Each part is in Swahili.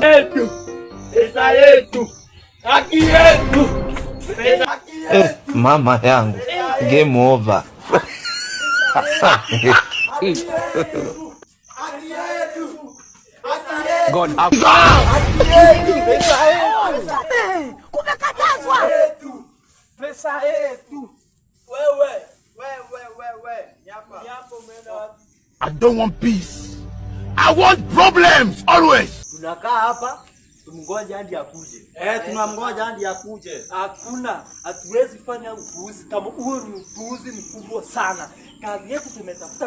Yetu. Pesa yetu. Haki yetu. Pesa yetu. Mama yangu. Game over. God have kumekatazwa. Pesa yetu. Wewe. Nyapa umeenda wapi? I don't want peace. I want problems always. Tunakaa hapa tumngoja hadi akuje. Tunamngoja hadi akuje. Hakuna, hatuwezi fanya upuuzi kama huo. Ni upuuzi mkubwa sana. Kazi yetu tumetafuta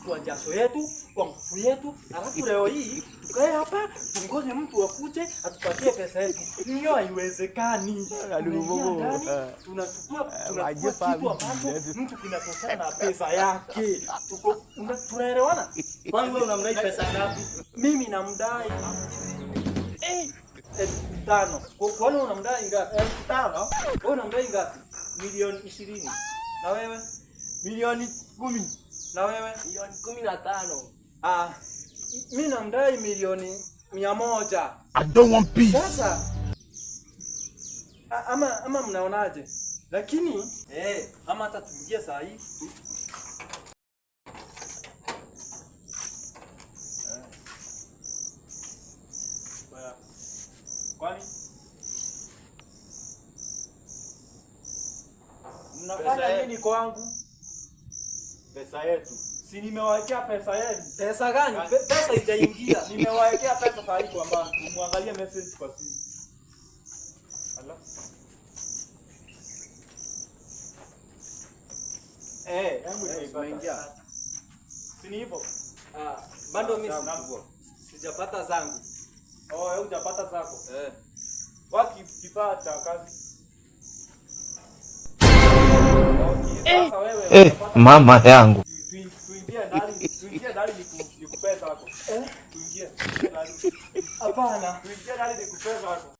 kwa jasho yetu, kwa nguvu yetu, alafu leo hii tukae hapa tungoje mtu akuje atupatie pesa yetu. Hiyo haiwezekani. Tunachukua kitu ambacho mtu kinatokana na pesa yake. Tunaelewana? Kwani wewe unamdai pesa ngapi? Mimi namdai 5,000. Kwa nini unamdai ngapi? 5,000? Wewe unamdai ngapi? Milioni 20. Na wewe? Milioni 10. Na wewe? Milioni 15. Mimi namdai milioni 100. I don't want peace. Sasa ama mnaonaje? Lakini ama hata tuingie saa hii. Kwani mnafanya nini kwangu? Pesa yetu. Si nimewawekea pesa yenu. Pesa gani? Pesa haijaingia. Nimewawekea pesa saa hii kwa bank. Muangalie message kwa simu. Allah. Imeingia. Si ni hivyo? Bado mimi sijapata zangu. Wewe hujapata zako? Wapi kifaa cha kazi? Mama yangu. Tuingie ndani nikupe zako. Tuingie ndani. Hapana. Tuingie ndani nikupe zako.